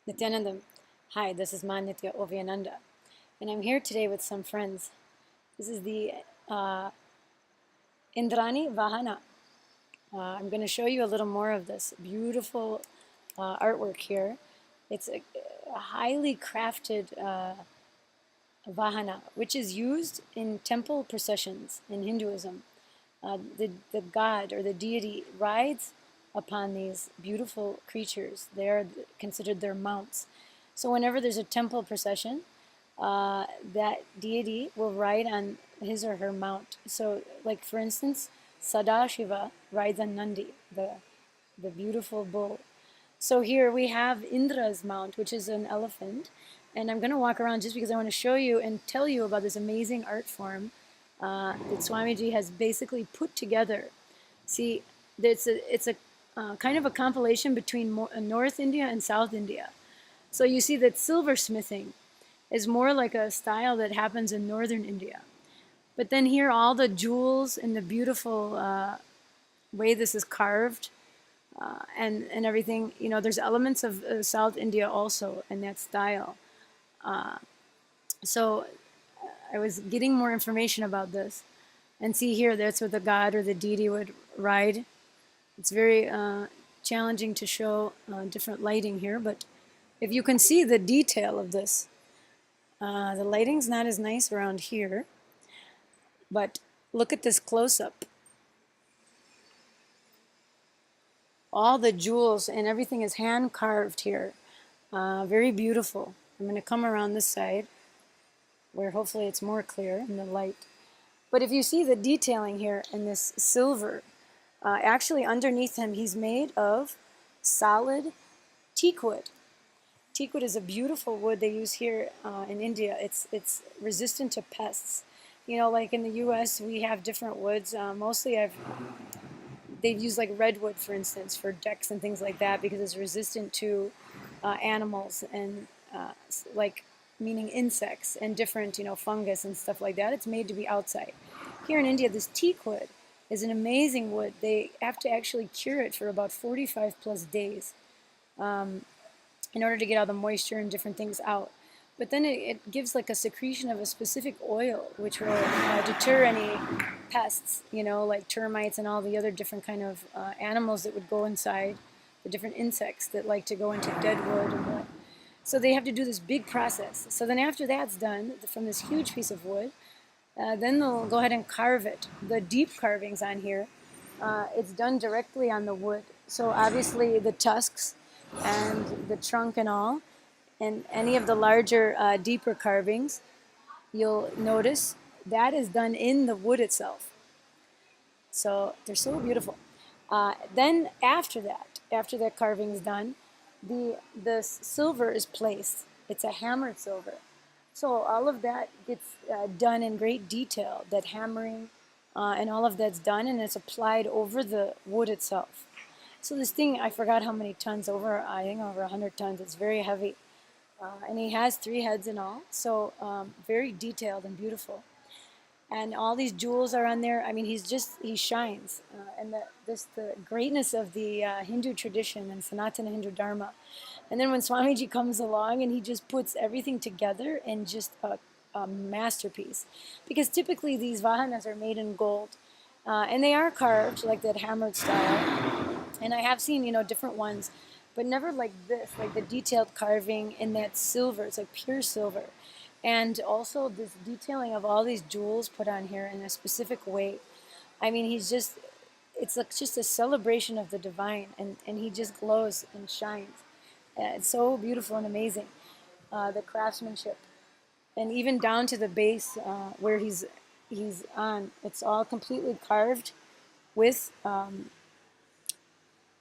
Nithyanandam. Hi, this is Nitya Oviananda, and I'm here today with some friends. This is the uh, Indrani Vahana. I'm going to show you a little more of this beautiful artwork here. It's a highly crafted Vahana, which is used in temple processions in Hinduism. The god or the deity rides upon these beautiful creatures. They are considered their mounts. So whenever there's a temple procession, that deity will ride on his or her mount. So, like for instance, Sadashiva rides on Nandi, the beautiful bull. So here we have Indra's mount, which is an elephant. And I'm going to walk around just because I want to show you and tell you about this amazing art form that Swamiji has basically put together. See, it's a kind of a compilation between North India and South India. So you see that silversmithing is more like a style that happens in northern India. But then here, all the jewels and the beautiful way this is carved and everything, you know, there's elements of South India also in that style. So I was getting more information about this. And see here, that's what the god or the deity would ride. It's very challenging to show different lighting here, but if you can see the detail of this, the lighting's not as nice around here, but look at this close-up. All the jewels and everything is hand-carved here. Very beautiful. I'm going to come around this side, where hopefully it's more clear in the light. But if you see the detailing here in this silver, actually underneath him, he's made of solid teakwood. Teakwood is a beautiful wood they use here in India. It's resistant to pests. You know, like in the U.S., we have different woods. Mostly they've used like redwood, for instance, for decks and things like that because it's resistant to animals and like meaning insects and different, you know, fungus and stuff like that. It's made to be outside. Here in India, this teakwood is an amazing wood. They have to actually cure it for about 45 plus days in order to get all the moisture and different things out. But then it gives like a secretion of a specific oil, which will deter any pests, you know, like termites and all the other different kind of animals that would go inside, the different insects that like to go into dead wood and what. So they have to do this big process. So then after that's done, from this huge piece of wood, then they'll go ahead and carve it. The deep carvings on here, it's done directly on the wood. So obviously the tusks and the trunk and all, and any of the larger, deeper carvings, you'll notice that is done in the wood itself. So they're so beautiful. Then after that carving is done, the silver is placed. It's a hammered silver. So all of that gets done in great detail, that hammering and all of that's done, and it's applied over the wood itself. So this thing, I forgot how many tons, I think over 100 tons. It's very heavy. And he has 3 heads in all, so very detailed and beautiful. And all these jewels are on there. I mean, he shines. And the greatness of the Hindu tradition and Sanatana Hindu Dharma. And then when Swamiji comes along and he just puts everything together in just a masterpiece. Because typically these vahanas are made in gold. And they are carved like that hammered style. And I have seen, you know, different ones, but never like this, like the detailed carving in that silver. It's like pure silver. And also this detailing of all these jewels put on here in a specific way. I mean, it's like just a celebration of the divine, and he just glows and shines. It's so beautiful and amazing, the craftsmanship. And even down to the base where he's on, it's all completely carved with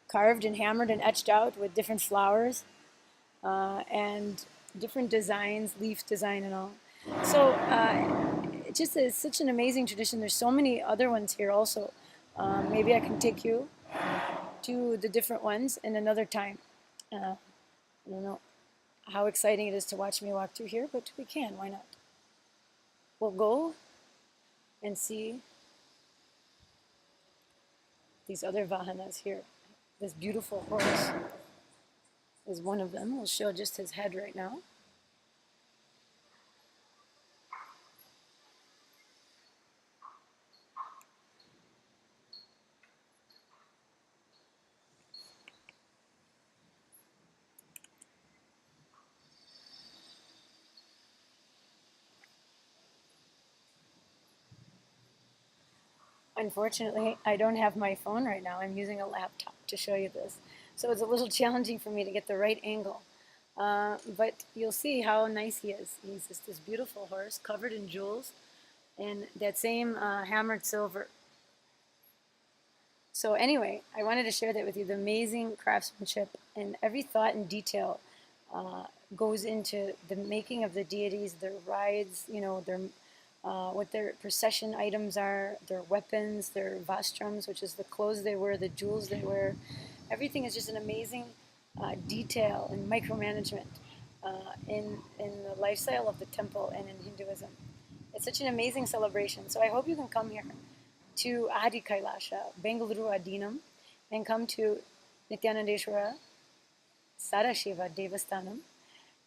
carved and hammered and etched out with different flowers and different designs, leaf design and all. So it's such an amazing tradition. There's so many other ones here also. Maybe I can take you to the different ones in another time. I don't know how exciting it is to watch me walk through here, but we can, why not? We'll go and see these other vahanas here. This beautiful horse. is one of them. We'll show just his head right now. Unfortunately, I don't have my phone right now. I'm using a laptop to show you this. So it's a little challenging for me to get the right angle. But you'll see how nice he is. He's just this beautiful horse covered in jewels and that same hammered silver. So anyway, I wanted to share that with you, the amazing craftsmanship and every thought and detail uh, goes into the making of the deities, their rides, you know, their what their procession items are, their weapons, their vastrams, which is the clothes they wear, the jewels they wear. Everything is just an amazing detail and micromanagement in the lifestyle of the temple and in Hinduism. It's such an amazing celebration. So I hope you can come here to Adi Kailasha, Bengaluru Adinam, and come to Nithyanandeshwara Sadashiva Devasthanam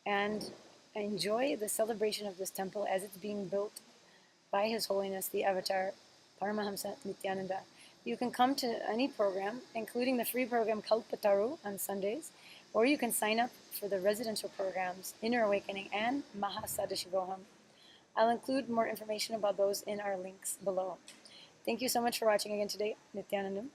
and enjoy the celebration of this temple as it's being built by His Holiness the Avatar Paramahamsa Nithyananda. You can come to any program, including the free program Kalpataru on Sundays, or you can sign up for the residential programs Inner Awakening and Mahasadashivoham. I'll include more information about those in our links below. Thank you so much for watching again today. Nithyanandam.